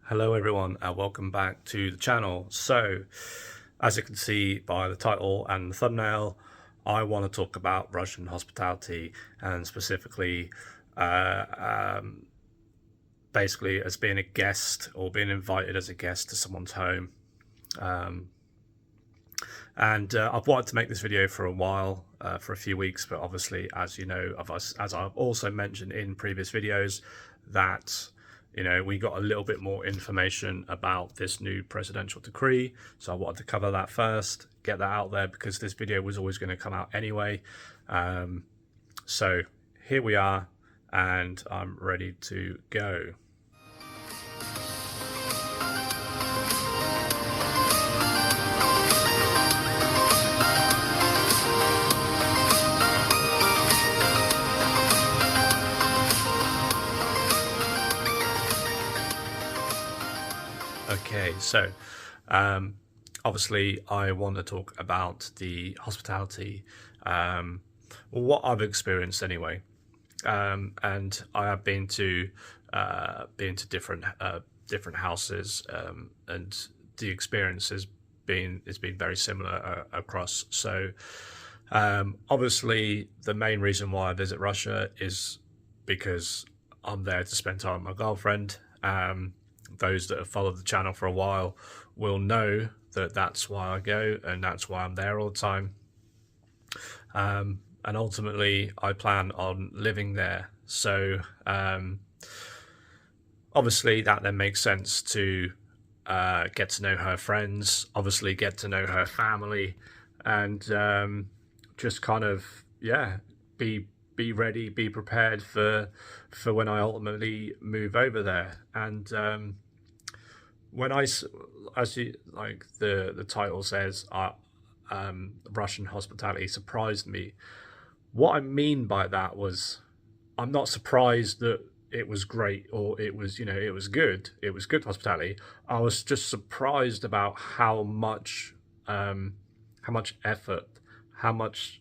Hello everyone and welcome back to the channel. So as you can see by the title and the thumbnail, I want to talk about Russian hospitality and specifically basically as being a guest or being invited as a guest to someone's home. I've wanted to make this video for a while, for a few weeks, but obviously, as you know, as I've also mentioned in previous videos, that we got a little bit more information about this new presidential decree. So I wanted to cover that first, get that out there, because this video was always going to come out anyway. So here we are, and I'm ready to go. Okay, so obviously I want to talk about the hospitality, what I've experienced anyway, and I have been to different houses, and the experience has been very similar across. So obviously the main reason why I visit Russia is because I'm there to spend time with my girlfriend. Those that have followed the channel for a while will know that that's why I go, and that's why I'm there all the time. And ultimately, I plan on living there. So obviously, that then makes sense to get to know her friends, obviously get to know her family, and just kind of, yeah, be ready, be prepared for when I ultimately move over there. And when as you, like the title says, Russian hospitality surprised me. What I mean by that was, I'm not surprised that it was great, or it was, it was good. It was good hospitality. I was just surprised about how much effort, how much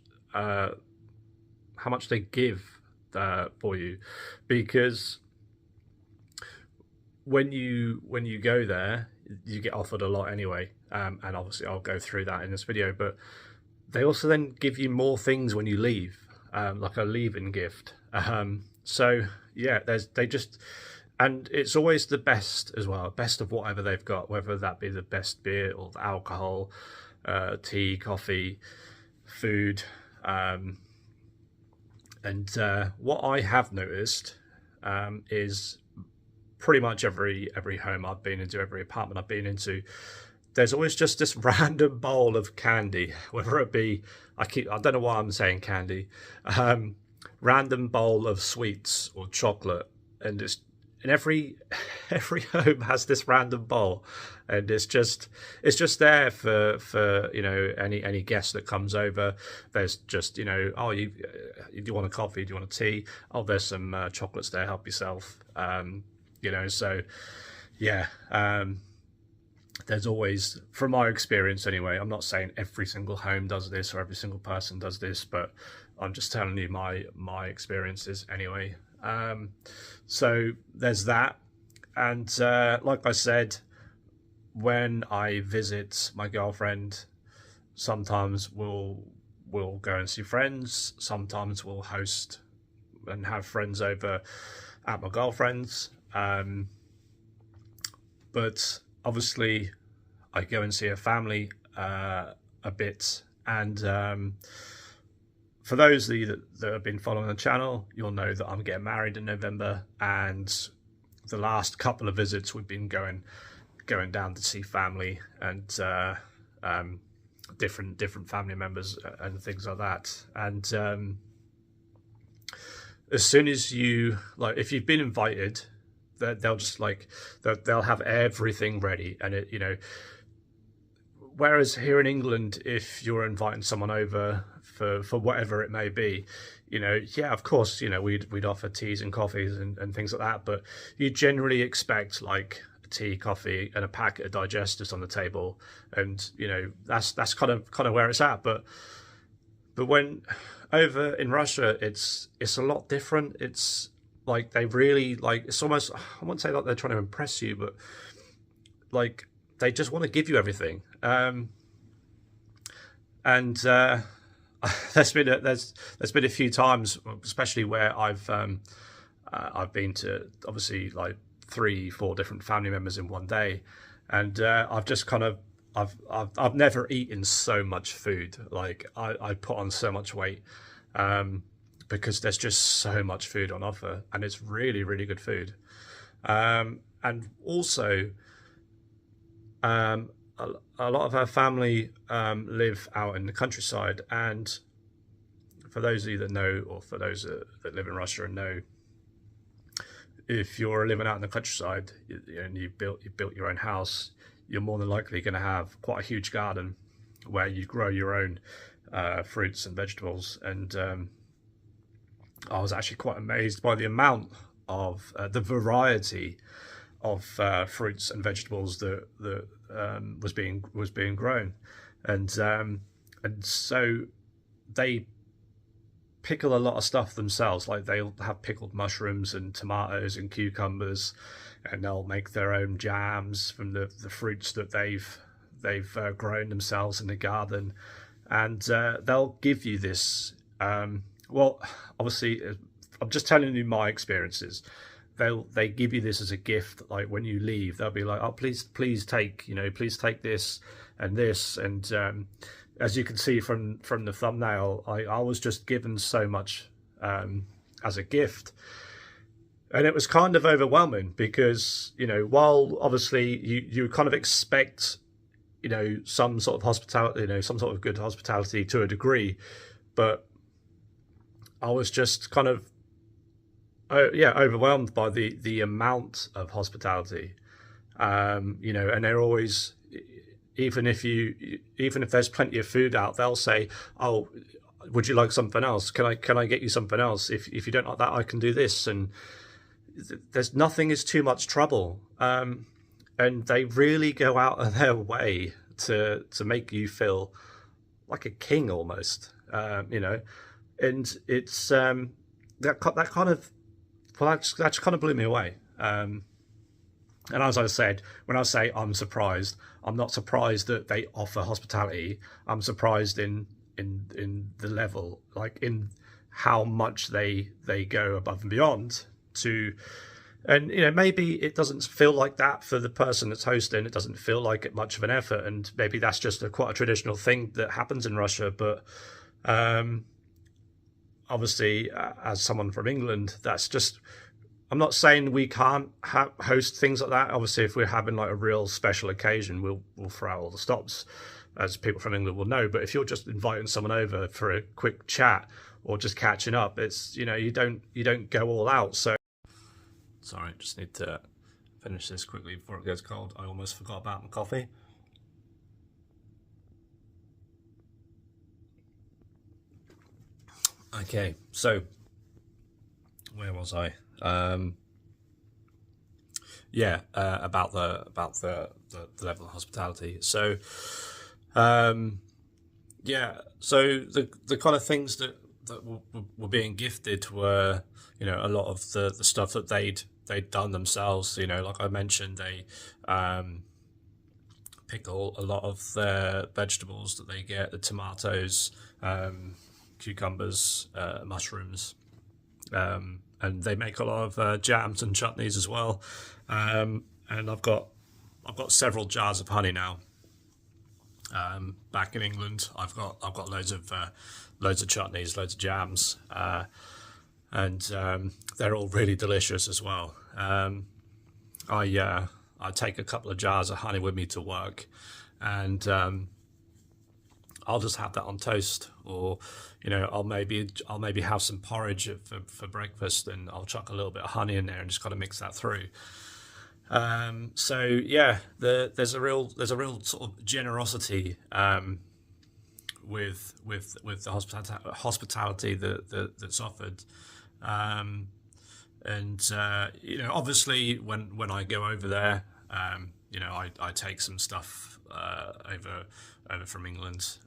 they give for you, because when you go there, you get offered a lot anyway, and obviously I'll go through that in this video, but they also then give you more things when you leave, like a leave-in gift. So yeah, and it's always the best as well, best of whatever they've got, whether that be the best beer or the alcohol, tea, coffee, food. And what I have noticed is pretty much every home I've been into, every apartment I've been into, there's always just this random bowl of candy, whether it be, I don't know why I'm saying candy, random bowl of sweets or chocolate, and every home has this random bowl, and it's just there for any guest that comes over. There's just, oh, do you want a coffee, do you want a tea, oh, there's some chocolates there, help yourself. So yeah, there's always, from my experience anyway, I'm not saying every single home does this or every single person does this, but I'm just telling you my experiences anyway. So there's that. And like I said, when I visit my girlfriend, sometimes we'll go and see friends, sometimes we'll host and have friends over at my girlfriend's. But obviously I go and see her family a bit, and for those of you that have been following the channel, you'll know that I'm getting married in November, and the last couple of visits we've been going down to see family and different family members and things like that. And as soon as if you've been invited, they'll just they'll have everything ready, and whereas here in England, if you're inviting someone over for whatever it may be, yeah, of course, we'd offer teas and coffees and things like that, but you generally expect like a tea, coffee, and a packet of digestives on the table, and that's kind of where it's at. But when over in Russia, it's a lot different. It's like they really like it's almost I wouldn't say like they're trying to impress you, but like they just want to give you everything. And there's been a few times, especially where I've been to obviously like 3, 4 different family members in one day, and I've just kind of I've never eaten so much food. Like I put on so much weight because there's just so much food on offer, and it's really really good food. And also, a lot of our family live out in the countryside, and for those of you that know, or for those that live in Russia and know, if you're living out in the countryside and you built your own house, you're more than likely going to have quite a huge garden where you grow your own fruits and vegetables. And I was actually quite amazed by the amount of the variety of fruits and vegetables that was being grown, and so they pickle a lot of stuff themselves. Like they'll have pickled mushrooms and tomatoes and cucumbers, and they'll make their own jams from the fruits that they've grown themselves in the garden, and they'll give you this. Well, obviously, I'm just telling you my experiences. They give you this as a gift. Like when you leave, they'll be like, "Oh, please take, please take this and this." And as you can see from the thumbnail, I was just given so much as a gift, and it was kind of overwhelming because while obviously you kind of expect some sort of hospitality, some sort of good hospitality to a degree, but I was just kind of overwhelmed by the amount of hospitality. And they're always, even if there's plenty of food out, they'll say, "Oh, would you like something else? Can I get you something else? If you don't like that, I can do this." And there's nothing is too much trouble. And they really go out of their way to make you feel like a king almost. And it's that kind of. Well, that kind of blew me away. And as I said, when I say I'm surprised, I'm not surprised that they offer hospitality. I'm surprised in the level, like in how much they go above and beyond to. And maybe it doesn't feel like that for the person that's hosting. It doesn't feel like it much of an effort, and maybe that's just quite a traditional thing that happens in Russia. But obviously, as someone from England, that's just. I'm not saying we can't host things like that. Obviously, if we're having like a real special occasion, we'll throw out all the stops, as people from England will know. But if you're just inviting someone over for a quick chat or just catching up, it's you don't go all out. So sorry, just need to finish this quickly before it goes cold. I almost forgot about my coffee. Okay, so where was I? About the level of hospitality. So so the kind of things that were being gifted were a lot of the stuff that they'd done themselves. Like I mentioned, they pickle a lot of their vegetables that they get, the tomatoes, cucumbers, mushrooms, and they make a lot of jams and chutneys as well. And I've got several jars of honey now. Back in England, I've got loads of chutneys, loads of jams, and they're all really delicious as well. I take a couple of jars of honey with me to work, and I'll just have that on toast, or I'll maybe have some porridge for breakfast, and I'll chuck a little bit of honey in there and just kind of mix that through. So yeah, there's a real sort of generosity with the hospitality that's offered. And obviously when I go over there, I take some stuff over from England,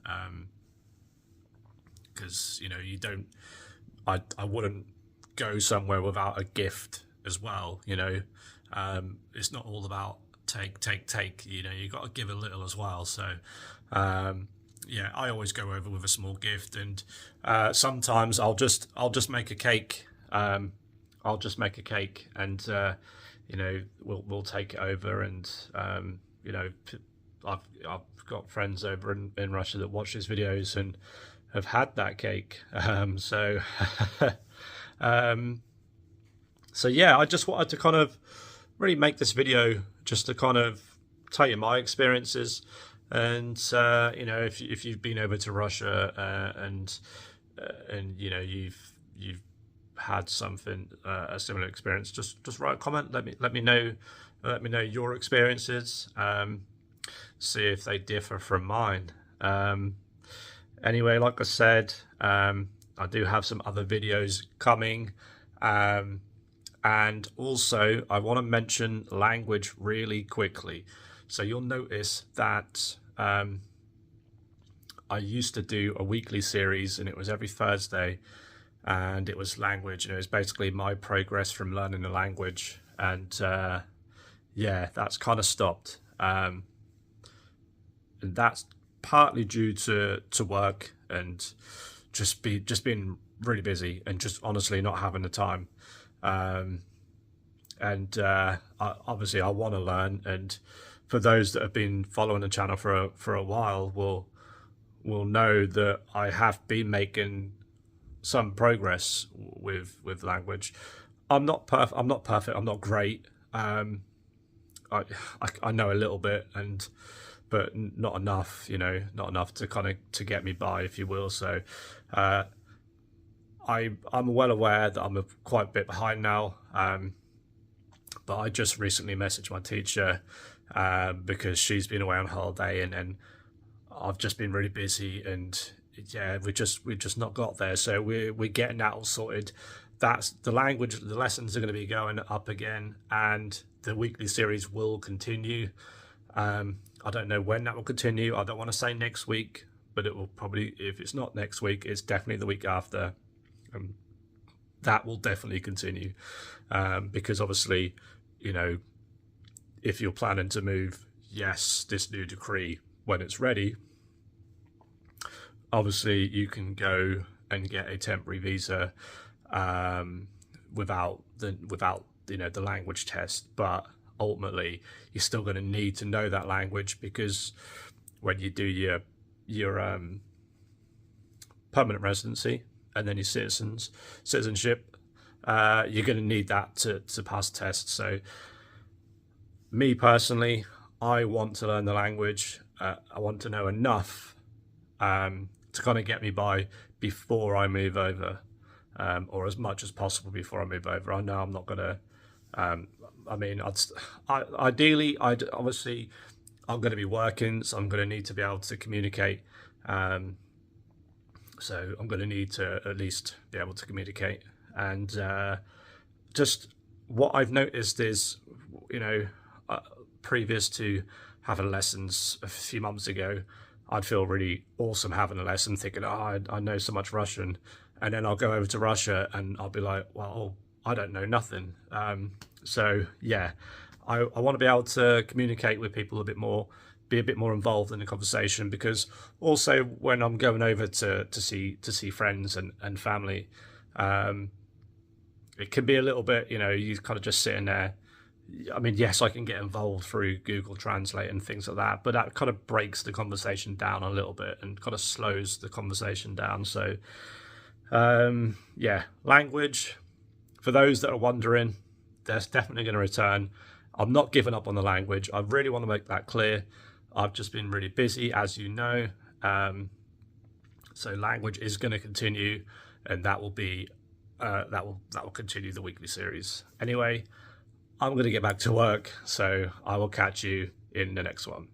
because I wouldn't go somewhere without a gift as well. You know, it's not all about take. You know, you got to give a little as well. So yeah, I always go over with a small gift, and sometimes I'll just make a cake. I'll just make a cake, and you know, we'll take it over, and you know, I've got friends over in Russia that watch these videos and have had that cake. So so yeah, I just wanted to kind of really make this video just to kind of tell you my experiences, and you know, if you've been over to Russia and you know, you've had something a similar experience, just write a comment. Let me know your experiences. See if they differ from mine. Anyway, like I said, I do have some other videos coming, and also I want to mention language really quickly. So you'll notice that I used to do a weekly series, and it was every Thursday, and it was language, and it was basically my progress from learning the language. And yeah, that's kind of stopped, and that's partly due to work and just being really busy and just honestly not having the time. And obviously I want to learn, and for those that have been following the channel for a while will know that I have been making some progress with language. I'm not perfect. I'm not great. I know a little bit, but not enough. You know, not enough to kind of to get me by, if you will. So I'm well aware that I'm quite a bit behind now. But I just recently messaged my teacher because she's been away on holiday, and I've just been really busy, and yeah, we've just not got there. So we're getting that all sorted. That's the language. The lessons are going to be going up again, and the weekly series will continue. I don't know when that will continue. I don't want to say next week, but it will probably, if it's not next week, it's definitely the week after. That will definitely continue, because obviously, you know, if you're planning to move, yes, this new decree, when it's ready, obviously you can go and get a temporary visa without you know, the language test, but ultimately you're still going to need to know that language, because when you do your permanent residency and then your citizenship, you're going to need that to pass the test. So me personally, I want to learn the language. I want to know enough to kind of get me by before I move over, or as much as possible before I move over. I know I'm not going to I mean, ideally, obviously, I'm going to be working, so I'm going to need to be able to communicate. So I'm going to need to at least be able to communicate. And just what I've noticed is, you know, previous to having lessons a few months ago, I'd feel really awesome having a lesson, thinking, oh, I know so much Russian. And then I'll go over to Russia and I'll be like, well, I don't know nothing. So yeah, I want to be able to communicate with people a bit more, be a bit more involved in the conversation, because also when I'm going over to see friends and family, it can be a little bit, you know, you kind of just sitting there. I mean, yes, I can get involved through Google Translate and things like that, but that kind of breaks the conversation down a little bit and kind of slows the conversation down. So yeah, language, for those that are wondering, that's definitely going to return. I'm not giving up on the language. I really want to make that clear. I've just been really busy, as you know. So language is going to continue, and that will be that will continue the weekly series. Anyway, I'm going to get back to work, so I will catch you in the next one.